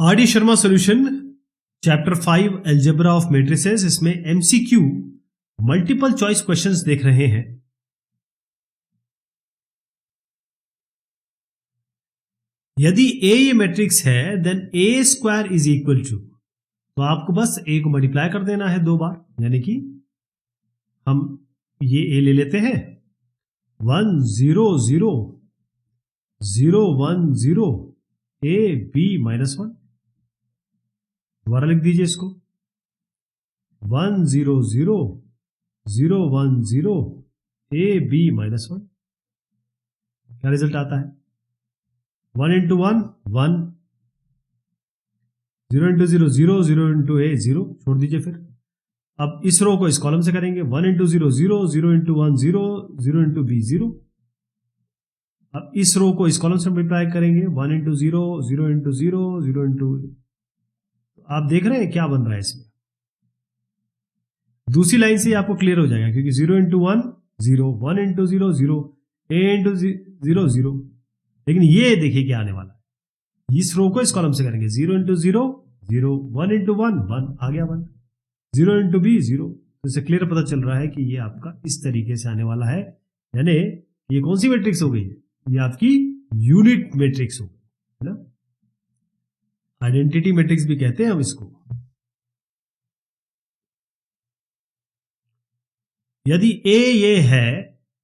RD. Sharma solution chapter 5 algebra of matrices, इसमें MCQ multiple choice questions देख रहे हैं। यदि ए ये मैट्रिक्स है then A square is equal to, तो आपको बस ए को मल्टीप्लाई कर देना है 2 बार, यानी कि हम ये ए ले लेते हैं 1 0 0 0 1 0 ए बी -1, दोबारा लिख दीजिए इसको 1 0 0 0 1 0 ए बी -1। क्या रिजल्ट आता है? 1 into 1 1, 0 into 0 0, 0 into a 0, छोड़ दीजिए। फिर अब इस रो को इस कॉलम से करेंगे 1 into 0 0, 0 into 1 0, 0 into b 0। अब इस रो को इस कॉलम से मल्टीप्लाई करेंगे 1 into 0, 0 into 0, 0 into, आप देख रहे हैं क्या बन रहा है इसमें। दूसरी लाइन से आपको क्लियर हो जाएगा, क्योंकि 0 into 1 0, 1 into 0 0, a into 0 0। लेकिन ये देखिए क्या आने वाला है, इस रो को इस कॉलम से करेंगे 0 into 0 0, 1 into 1 1, आ गया 1, 0 into b 0। तो इससे क्लियर पता चल रहा है कि ये आपका इस तरीके से आने वाला है, यानी ये कौन सी मैट्रिक्स हो गई है? ये आपकी यूनिट मैट्रिक्स हो गई, है ना। आइडेंटिटी मैट्रिक्स भी कहते हैं हम इसको। यदि a ये है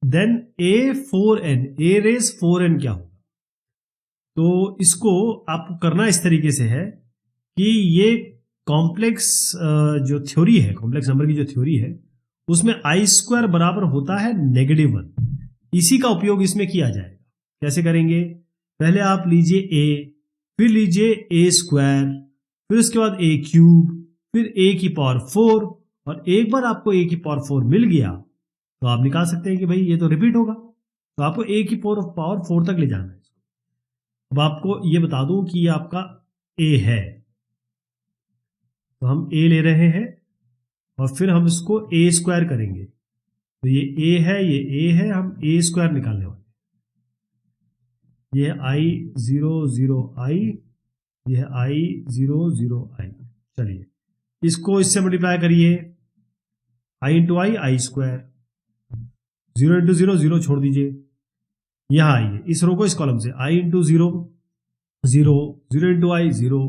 then a4n, a raise 4n क्या होगा? तो इसको आपको करना इस तरीके से है कि ये कॉम्प्लेक्स जो थ्योरी है, कॉम्प्लेक्स नंबर की जो थ्योरी है, उसमें आई स्क्वायर बराबर होता है -1। इसी का उपयोग इसमें किया जाएगा। कैसे करेंगे? पहले आप लीजिए a, फिर लीजिए a स्क्वायर, फिर उसके बाद a क्यूब, फिर a की पावर 4, और एक बार आपको a की पावर 4 मिल गया तो आप निकाल सकते हैं कि भाई ये तो रिपीट होगा, तो आपको a की पावर 4 तक ले जाना है। अब आपको ये बता दूं कि ये आपका a है, तो हम a ले रहे हैं और फिर हम इसको a स्क्वायर करेंगे, तो ये a है, ये a है, हम a स्क्वायर निकालने वाले। ये i 0 0 i, ये i 0 0 i। चलिए इसको इससे मल्टीप्लाई करिए, i into I, I square, 0 into 0 0, छोड़ दीजिए। यहां आइए इस रो को इस कॉलम से i इंटू 0 0, 0 इंटू आई 0।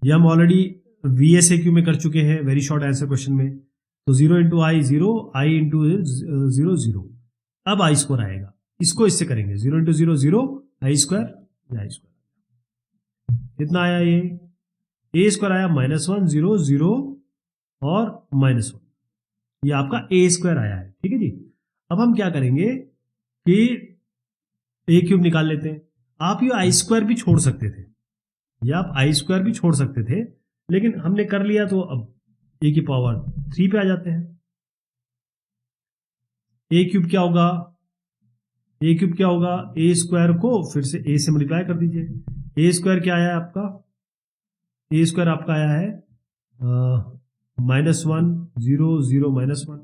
ये हम ऑलरेडी VSAQ में कर चुके हैं, वेरी शॉर्ट आंसर क्वेश्चन में। तो 0 इंटू आई 0, आई इंटू 0 0। अब आई स्क्वायर आएगा, इसको इससे करेंगे 0 इंटू 0 0, आई स्क्वायर, आई स्क्वायर। कितना आया? ये a स्क्वायर आया -1 0 0 और -1, ये आपका a स्क्वायर आया है। ठीक है जी। अब हम क्या करेंगे कि a क्यूब निकाल लेते हैं। आप ये आई स्क्वायर भी छोड़ सकते थे, या आप आई स्क्वायर भी छोड़ सकते थे, लेकिन हमने कर लिया तो अब a की पावर 3 पे आ जाते हैं। a क्यूब क्या होगा? a क्यूब क्या होगा? a स्क्वायर को फिर से a से मल्टीप्लाई कर दीजिए। a स्क्वायर क्या आया है आपका? a स्क्वायर आपका आया है -1 0 0 -1,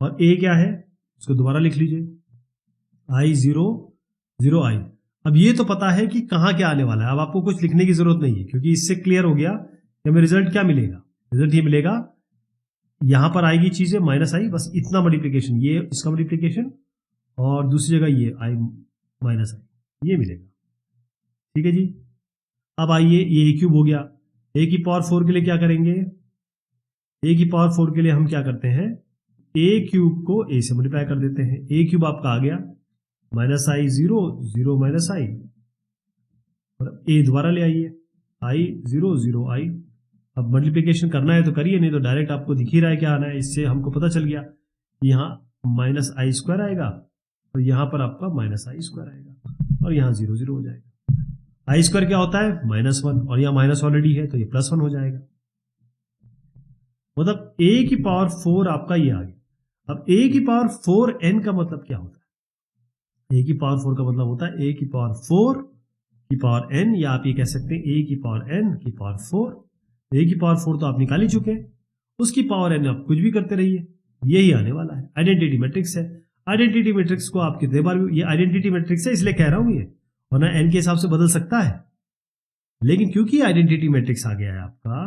और a क्या है इसको दोबारा लिख लीजिए, i 0 0 i। अब ये तो पता है कि कहाँ क्या आने वाला है, अब आपको कुछ लिखने की जरूरत नहीं है, क्योंकि इससे क्लियर हो गया कि हमें रिजल्ट क्या मिलेगा। रिजल्ट ये मिलेगा, यहां पर आएगी चीजें -i, बस इतना मल्टीप्लीकेशन, ये इसका मल्टीप्लीकेशन, और दूसरी जगह ये i -i, ये मिलेगा। ठीक है जी। अब आइए, ये a क्यूब हो गया। a की पावर 4 के लिए क्या करेंगे? a की पावर 4 के लिए हम क्या करते हैं? a क्यूब को a से मल्टीप्लाई कर देते हैं। a क्यूब आपका आ गया -i 0 0 -i, और a दोबारा ले आइए, i 0 0 i। अब मल्टीप्लिकेशन करना है तो करिए, नहीं तो डायरेक्ट आपको दिख ही रहा है क्या आना है। इससे हमको पता चल गया यहाँ -i स्क्वायर आएगा, और यहाँ पर आपका -i स्क्वायर आएगा, और यहाँ 0 0 हो जाएगा। आई स्क्वायर क्या होता है? -1, और यहाँ माइनस ऑलरेडी है तो ये +1 हो जाएगा। मतलब a की पावर 4 आपका ये आ गया। अब a की पावर 4n का मतलब क्या होता है? a की पावर 4 का मतलब होता है a की पावर 4 की पावर n, या आप ये कह सकते हैं a की पावर n की पावर 4। a की पावर 4 तो आप निकाल ही चुके हैं, उसकी पावर n आप कुछ भी करते रहिए, यही आने वाला है। आइडेंटिटी मैट्रिक्स है। आइडेंटिटी मैट्रिक्स को आप कितने बार, ये आइडेंटिटी मैट्रिक्स है इसलिए कह रहा हूं ये, वरना n के हिसाब से बदल सकता है। लेकिन क्योंकि आइडेंटिटी मैट्रिक्स आ गया है आपका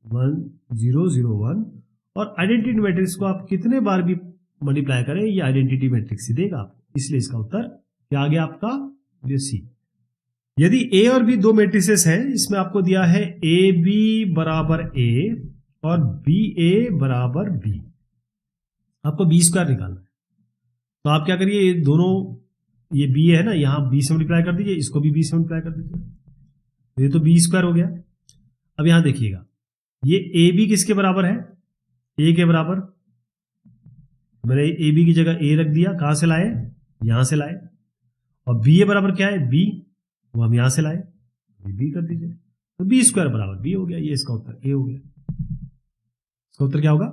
1 0 0 1, और आइडेंटिटी मैट्रिक्स को आप कितने बार भी मल्टीप्लाई करें ये आइडेंटिटी मैट्रिक्स ही देगा आपको, इसलिए इसका उत्तर क्या आ गया आपका, ये सी। यदि ए और बी दो मैट्रिसेस हैं, इसमें आपको दिया है ए बी बराबर ए और बी ए बराबर बी, आपको बी स्क्वायर निकालना है। तो आप क्या करिए, ये दोनों, ये बी है ना, यहां बी से मल्टीप्लाई कर दीजिए, इसको भी बी से मल्टीप्लाई कर दीजिए, ये तो बी स्क्वायर हो गया। अब यहां देखिएगा, ये ए बी किसके बराबर है, ए के बराबर। मैंने ए बी की जगह ए रख दिया, कहां से लाए, यहां से लाए। और बी ए बराबर क्या है, बी, वो हम यहां से लाए, बी कर दीजिए, तो बी स्क्वायर बराबर बी हो गया। ये इसका उत्तर ए हो गया। इसका उत्तर क्या होगा,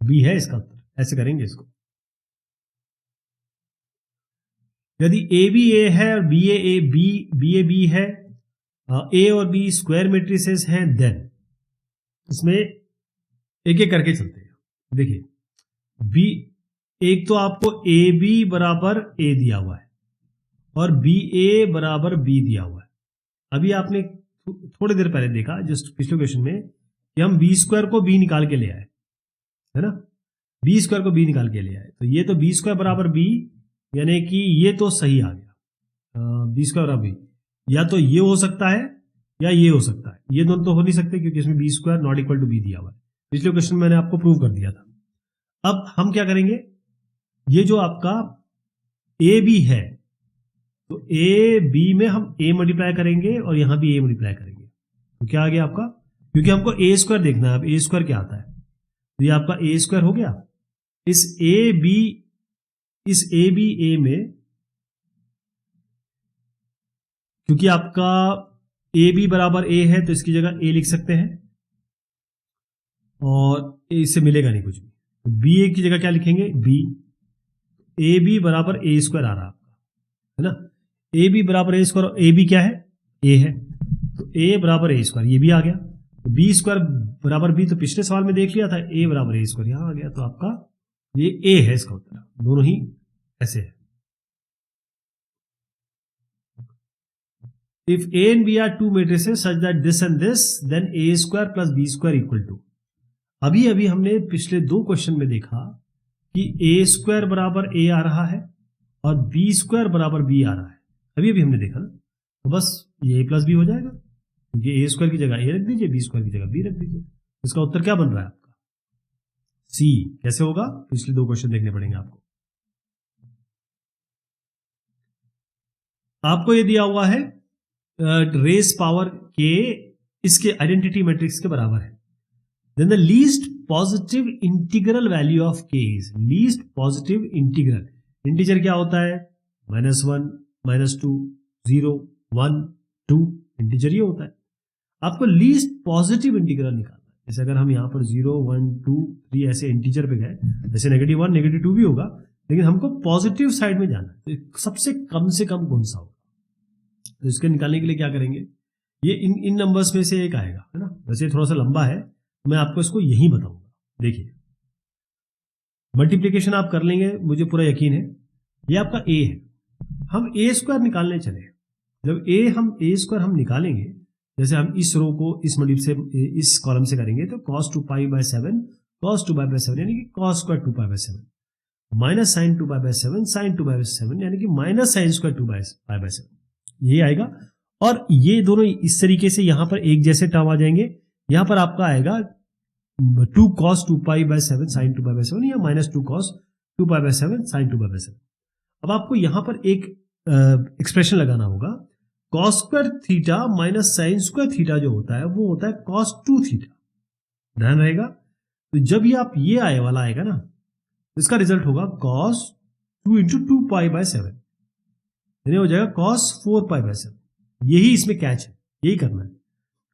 बी है इसका उत्तर। ऐसे करेंगे इसको। यदि ए बी ए है और बी ए बी है, ए और बी स्क्वायर मैट्रिसेस हैं, देन इसमें एक एक करके चलते हैं। देखिए, बी, एक तो आपको ए बी बराबर ए दिया हुआ है और बी ए बराबर बी दिया हुआ है। अभी आपने थोड़ी देर पहले देखा, जस्ट पिछले क्वेश्चन में, कि हम बी स्क्वायर को बी निकाल के ले आए, है ना, बी स्क्वायर को बी निकाल के ले आए। तो ये तो बी स्क्वायर बराबर बी, यानी कि ये तो सही आ गया, बी स्क्वायर बराबर बी। या तो ये हो सकता है या ये हो सकता है, ये दोनों तो हो नहीं सकते क्योंकि इसमें B square not equal to B दिया हुआ है। पिछले क्वेश्चन में मैंने आपको प्रूव कर दिया था। अब हम क्या करेंगे, ये जो आपका ए बी है, तो ए बी में हम ए मल्टीप्लाई करेंगे और यहां भी ए मल्टीप्लाई करेंगे, तो क्या आ गया आपका, क्योंकि हमको ए स्क्वायर देखना है। अब ए स्क्वायर क्या आता है, तो ये आपका ए स्क्वायर हो गया। इस ए बी ए में, क्योंकि आपका ए बी बराबर ए है तो इसकी जगह ए लिख सकते हैं और इससे मिलेगा नहीं कुछ भी, तो बी ए की जगह क्या लिखेंगे, बी। ए बी बराबर ए स्क्वायर आ रहा आपका, है ना, ए बी बराबर ए स्क्वायर, ए बी क्या है, ए है, तो ए बराबर ए स्क्वायर, ये भी आ गया। तो बी स्क्वायर बराबर बी, तो पिछले सवाल में देख लिया था, ए बराबर ए स्क्वायर यहां आ गया, तो आपका ये ए है इसका उत्तर। दोनों ही ऐसे है। If A and B are two matrices such that this and this, then A square plus B square equal to, अभी हमने पिछले दो क्वेश्चन में देखा कि A स्क्वायर बराबर A आ रहा है और B स्क्वायर बराबर B आ रहा है। अभी हमने देखा ना, तो बस ये A प्लस B हो जाएगा, क्योंकि A स्क्वायर की जगह A रख दीजिए, B स्क्वायर की जगह B रख दीजिए। इसका उत्तर क्या बन रहा है आपका, C। कैसे होगा, पिछले दो क्वेश्चन देखने पड़ेंगे आपको। आपको ये दिया हुआ है रेस पावर के इसके आइडेंटिटी मैट्रिक्स के बराबर है। Then the least positive integral value of K is, least positive integral, integer क्या होता है, -1 -2 0 1 2, इंटीजर ये होता है। आपको लीस्ट पॉजिटिव इंटीग्रल निकालना है। जैसे अगर हम यहां पर 0 1 2 3 ऐसे इंटीजर पे गए, जैसे -1 -2 भी होगा, लेकिन हमको पॉजिटिव साइड में जाना है, तो सबसे कम से कम कौन सा होगा, तो इसके निकालने के लिए क्या करेंगे, ये इन नंबर्स में से एक आएगा, है ना। वैसे थोड़ा सा लंबा है, मैं आपको इसको यही बताऊंगा। देखिए, मल्टीप्लिकेशन आप कर लेंगे, मुझे पूरा यकीन है। ये आपका ए है, हम ए स्क्वायर निकालने चले। जब ए स्क्वायर हम निकालेंगे, जैसे हम इस रो को इस कॉलम से करेंगे, तो cos 2π/7 cos 2π/7 यानी कि cos स्क्वायर 2π/7 माइनस sin 2π/7 sin 2π/7 यानी कि माइनस sin स्क्वायर 2π/7, ये आएगा। और ये दोनों इस तरीके से यहां पर एक जैसे टर्म आ जाएंगे। यहां पर आपका आएगा 2 cos 2π/7 sin 2π/7 या -2 cos 2π/7 sin 2π/7। अब आपको यहां पर एक एक्सप्रेशन लगाना होगा, cos square theta minus sine square theta जो होता है वो होता है cos 2 थीटा, ध्यान रहेगा। तो जब ये आप ये आए वाला आएगा ना, तो इसका रिजल्ट होगा cos 2 × 2π/7, यानी हो जाएगा cos 4π/7। यही इसमें कैच है, यही करना है।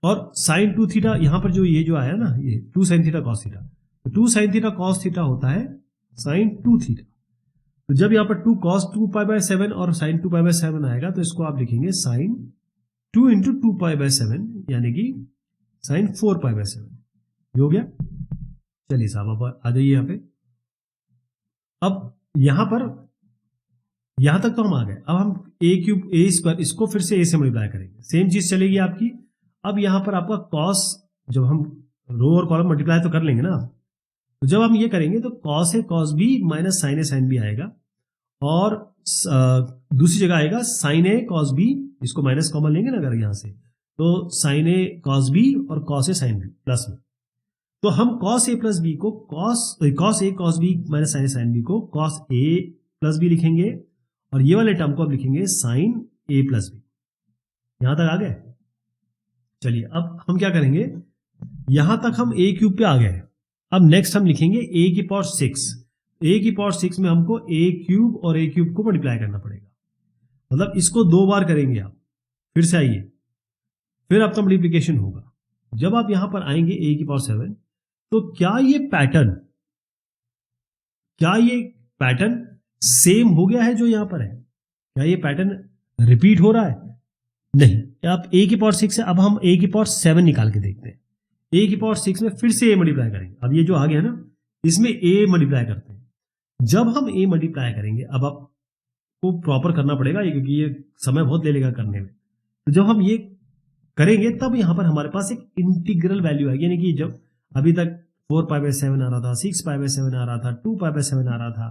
और sin 2 थीटा यहां पर जो ये जो आया ना, ये 2 sin थीटा cos थीटा, तो 2 sin थीटा cos थीटा होता है sin 2 थीटा। तो जब यहां पर 2 cos 2π/7 और sin 2π/7 आएगा, तो इसको आप लिखेंगे sin 2 × 2π/7 यानी कि sin 4π/7। ये हो गया। चलिए साहब अब आ जाइए यहां पे। अब यहां पर यहां तक तो हम आ गए। अब हम a³ a² इसको फिर से a से मल्टीप्लाई करेंगे, सेम चीज चलेगी आपकी। अब यहां पर आपका कॉस, जब हम रो और कॉलम मल्टीप्लाई तो कर लेंगे ना, तो जब हम ये करेंगे तो cos A cos B minus sign A sine B आएगा, और दूसरी जगह आएगा साइन ए कॉस बी, इसको माइनस कॉमन लेंगे ना अगर यहां से, तो साइन ए कॉस बी और cos A sine B plus में, तो हम कॉस ए प्लस बी को cos A cos B minus sign A sine B को कॉस ए प्लस बी लिखेंगे, और ये वाले टर्म को अब लिखेंगे साइन ए प्लस बी। यहां तक आ गए? चलिए अब हम क्या करेंगे, यहां तक हम ए क्यूब पे आ गए। अब नेक्स्ट हम लिखेंगे ए की पावर 6। ए की पावर 6 में हमको ए क्यूब और ए क्यूब को मल्टीप्लाई करना पड़ेगा, मतलब इसको 2 बार करेंगे आप। फिर से आइए, फिर आपका मल्टीप्लीकेशन होगा। जब आप यहां पर आएंगे ए की पावर 7, तो क्या ये पैटर्न सेम हो गया है जो यहां पर है? क्या ये पैटर्न रिपीट हो रहा है? नहीं। आप ए की पावर 6 है, अब हम ए की पावर 7 निकाल के देखते हैं। ए की पावर 6 में फिर से ए मल्टीप्लाई करेंगे। अब ये जो आ गया ना, इसमें ए मल्टीप्लाई करते हैं। जब हम ए मल्टीप्लाई करेंगे, अब आपको प्रॉपर करना पड़ेगा क्योंकि ये समय बहुत ले लेगा करने में। तो जब हम ये करेंगे तब यहां पर हमारे पास एक इंटीग्रल वैल्यू आएगी, यानी कि जब अभी तक 4π/7 आ रहा था, 6π/7 आ रहा था, 2π/7 आ रहा था,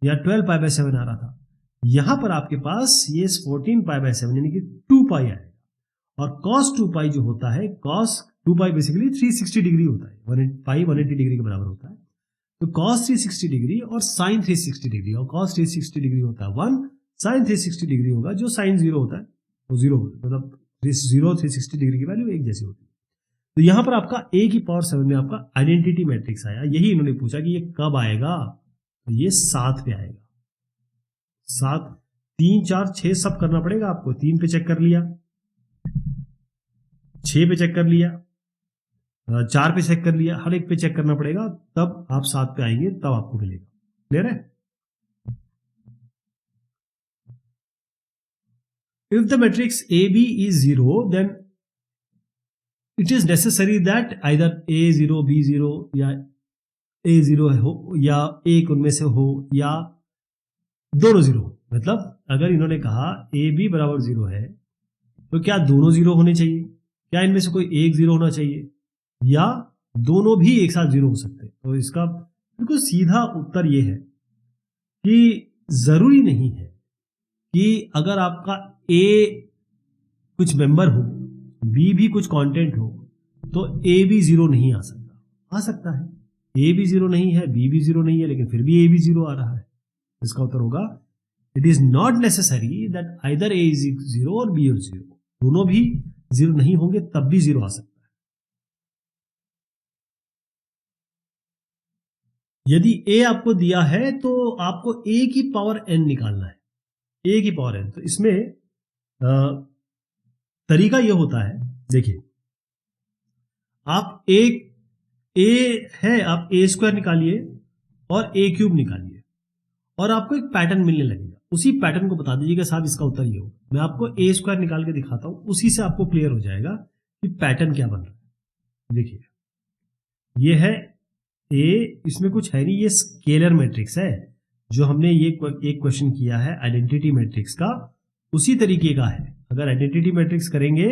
या 12π/7 आ रहा था, यहां पर आपके पास ये 14π/7 यानी कि 2π आएगा। और cos 2π जो होता है, cos 2π बेसिकली 360 डिग्री होता है, 180 डिग्री के बराबर होता है। तो cos 360 डिग्री और sin 360 डिग्री, और cos 360 डिग्री होता है 1, sin 360 डिग्री होगा, जो sin 0 होता है वो 0 होगा, मतलब 360 डिग्री की वैल्यू एक जैसी होती है। तो यहां पर आपका a की पावर 7 में आपका आइडेंटिटी मैट्रिक्स आया। यही इन्होंने पूछा कि ये कब आएगा, तो ये 7 पे आएगा। 7, 3, 4, 6 सब करना पड़ेगा आपको। 3 पे चेक कर लिया, 6 पे चेक कर लिया, 4 पे चेक कर लिया, हर एक पे चेक करना पड़ेगा, तब आप 7 पे आएंगे, तब आपको मिलेगा। क्लियर है? If the matrix AB is 0, then it is necessary that either A0, B0 या A0 हो, या एक उनमें से हो, या दोनों 0 हो। मतलब अगर इन्होंने कहा AB बराबर 0 है, तो क्या दोनों 0 होने चाहिए? क्या इनमें से कोई एक 0 होना चाहिए, या दोनों भी एक साथ 0 हो सकते हैं? तो इसका बिल्कुल सीधा उत्तर यह है कि जरूरी नहीं है कि अगर आपका A कुछ मेंबर हो, B भी कुछ कंटेंट हो, तो A भी 0 नहीं आ सकता। आ सकता है, A भी 0 नहीं है, B भी 0 नहीं है, लेकिन फिर भी A भी 0 आ रहा है। इसका उत्तर होगा it is not necessary that either A is 0 और B इज 0। दोनों भी 0 नहीं होंगे तब भी 0 आ सकता है। यदि A आपको दिया है तो आपको A की पावर n निकालना है। A की पावर n, तो इसमें तरीका यह होता है, देखिए आप A है, आप A² निकालिए और A³ निकालिए, और आपको एक पैटर्न मिलने लगेगा। उसी पैटर्न को बता दीजिएगा साहब इसका उत्तर ये होगा। मैं आपको A² निकाल के दिखाता हूं, उसी से आपको क्लियर हो जाएगा कि पैटर्न क्या बन रहा है। देखिए ये है A, इसमें कुछ है नहीं, ये स्केलर मैट्रिक्स है जो हमने ये एक क्वेश्चन किया है आइडेंटिटी मैट्रिक्स का, उसी तरीके का है। अगर आइडेंटिटी मैट्रिक्स करेंगे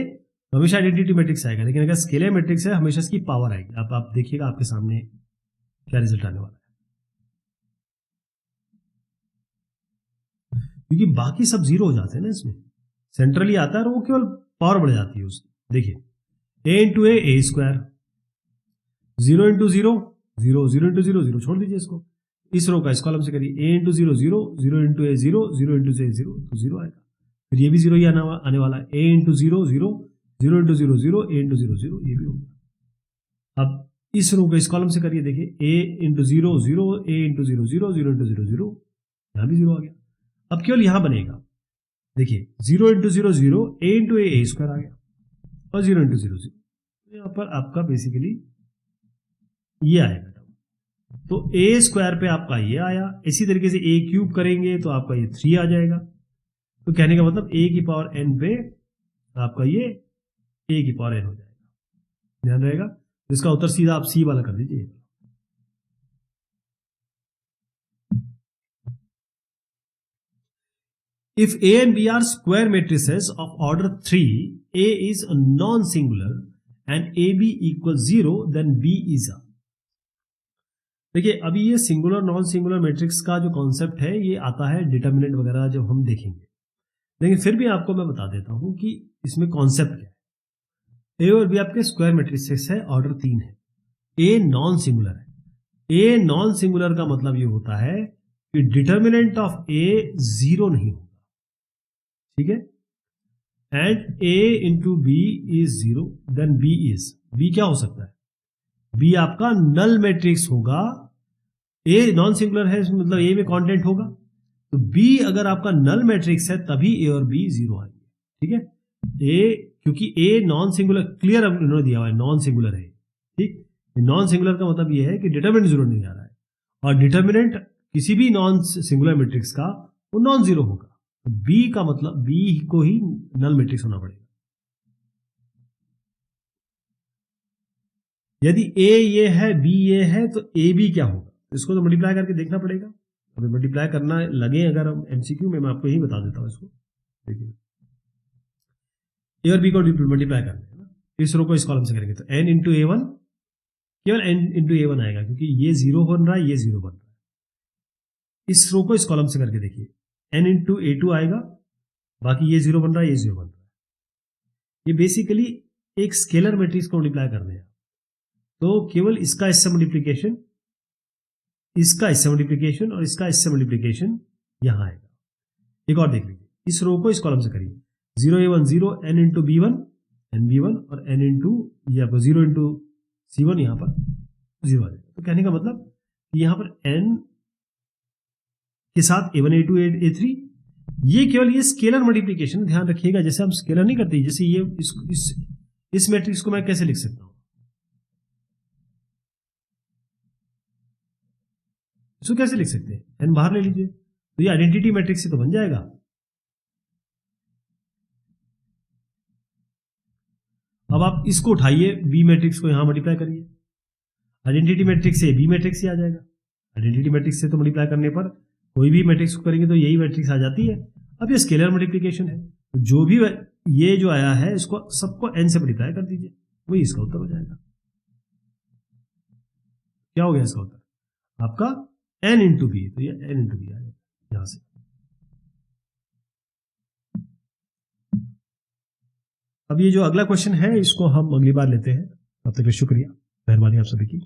तो हमेशा आइडेंटिटी मैट्रिक्स आएगा, लेकिन अगर स्केलर मैट्रिक्स है हमेशा इसकी पावर आएगी। अब आप देखिएगा आपके सामने क्या रिजल्ट आने वाला है, क्योंकि बाकी सब 0 हो जाते हैं ना, इसमें सेंट्रली आता है और वो केवल पावर बढ़ जाती है उसकी। देखिए A into A square, 0 into 0 0, 0 into 0 0, छोड़ दीजिए इसको। इस रो का इस कॉलम से करिए, A into 0 0, 0 into A 0, 0 into A 0, तो 0 आएगा। फिर ये भी 0 ही आने वाला है, A into 0 0, 0 into 0 0, A into 0 0, ये भी हो गया। अब इस रो को इस कॉलम से करिए, देखिए A into 0 0, A into 0 0, 0 into 0 0, यहां भी 0 आ गया। अब केवल यहां बनेगा, देखिए 0 into 0 0, A into A square आ गया, और 0 इंटू 0 0, यहां पर आपका बेसिकली ये आएगा। तो A स्क्वायर पे आपका ये आया। इसी तरीके से A³ करेंगे तो आपका ये 3 आ जाएगा। तो कहने का मतलब A की पावर n पे आपका ये A की पावर n हो जाएगा, ध्यान रहेगा। तो इसका उत्तर सीधा आप C वाला कर दीजिए। If A and B are square matrices of order 3 A is a non-singular and AB equals 0, then B is a. देखिए अभी ये सिंगुलर नॉन सिंगुलर मैट्रिक्स का जो कॉन्सेप्ट है ये आता है डिटर्मिनेंट वगैरह जब हम देखेंगे, लेकिन फिर भी आपको मैं बता देता हूं कि इसमें कॉन्सेप्ट क्या है। ए और बी आपके स्क्वायर मैट्रिसेस है, ऑर्डर 3 है। ए नॉन सिंगुलर है। ए नॉन सिंगुलर का मतलब ये होता है कि डिटर्मिनेंट ऑफ ए 0 नहीं होगा, ठीक है। And A into B is 0, then B is, B क्या हो सकता है, बी आपका नल मैट्रिक्स होगा। ए नॉन सिंगुलर है मतलब ए में कंटेंट होगा, तो बी अगर आपका नल मैट्रिक्स है तभी ए और बी 0 आएंगे, ठीक है। ए क्योंकि ए नॉन सिंगुलर, क्लियर उन्होंने दिया हुआ है नॉन सिंगुलर है, ठीक। नॉन सिंगुलर का मतलब ये है कि डिटर्मिनेंट 0 नहीं आ रहा है, और डिटर्मिनेंट किसी भी नॉन सिंगुलर मैट्रिक्स का वो नॉन 0 होगा। तो बी का मतलब बी को ही नल मैट्रिक्स होना पड़ेगा। यदि ए ये है बी ये है तो ए बी क्या होगा, इसको तो मल्टीप्लाई करके देखना पड़ेगा। अगर मल्टीप्लाई करना लगे अगर हम एमसीक्यू में, मैं आपको यही बता देता हूं इसको। देखिए ए और बी को मल्टीप्लाई करना है ना, इस रो को इस कॉलम से करेंगे तो n इंटू ए वन, केवल n इंटू ए वन आएगा क्योंकि ये 0 बन रहा है, ये 0 बन रहा है। इस रो को इस कॉलम से करके देखिए n इंटू ए टू आएगा, बाकी ये 0 बन रहा है, ये 0 बन रहा है। ये बेसिकली एक स्केलर मैट्रिक्स को मल्टीप्लाई करने हैं, तो केवल इसका इससे मल्टीप्लीकेशन, इसका इससे मल्टीप्लीकेशन और इसका इससे मल्टीप्लीकेशन यहां आएगा। एक और देख लीजिए, इस रो को इस कॉलम से करिए 0a1 0 n into b1 n b1 और n इंटू ये आपको 0 इंटू c1 यहां पर 0 आ जाएगा। तो कहने का मतलब कि यहां पर n के साथ a1 a2 a3, ये केवल ये स्केलर मल्टीप्लीकेशन, ध्यान रखिएगा। जैसे हम स्केलर नहीं करते, जैसे ये इस मैट्रिक्स को मैं कैसे लिख सकता हूं, इसको कैसे लिख सकते हैं, एन बाहर ले लीजिए तो ये आइडेंटिटी मैट्रिक्स से तो बन जाएगा। अब आप इसको उठाइए, बी मैट्रिक्स को यहां मल्टीप्लाई करिए, आइडेंटिटी मैट्रिक्स से बी मैट्रिक्स ही आ जाएगा। आइडेंटिटी मैट्रिक्स से तो मल्टीप्लाई करने पर कोई भी मैट्रिक्स को करेंगे तो यही मैट्रिक्स आ जाती है। अब ये स्केलर मल्टीप्लिकेशन है, तो जो भी ये जो आया है इसको सबको एन से मल्टीप्लाई कर दीजिए, वही इसका उत्तर हो जाएगा। क्या हो गया इसका उत्तर आपका n इंटू बी, तो ये n इंटू बी आ जाएगा यहां से। अब ये जो अगला क्वेश्चन है इसको हम अगली बार लेते हैं। तब तक शुक्रिया, मेहरबानी आप सभी की।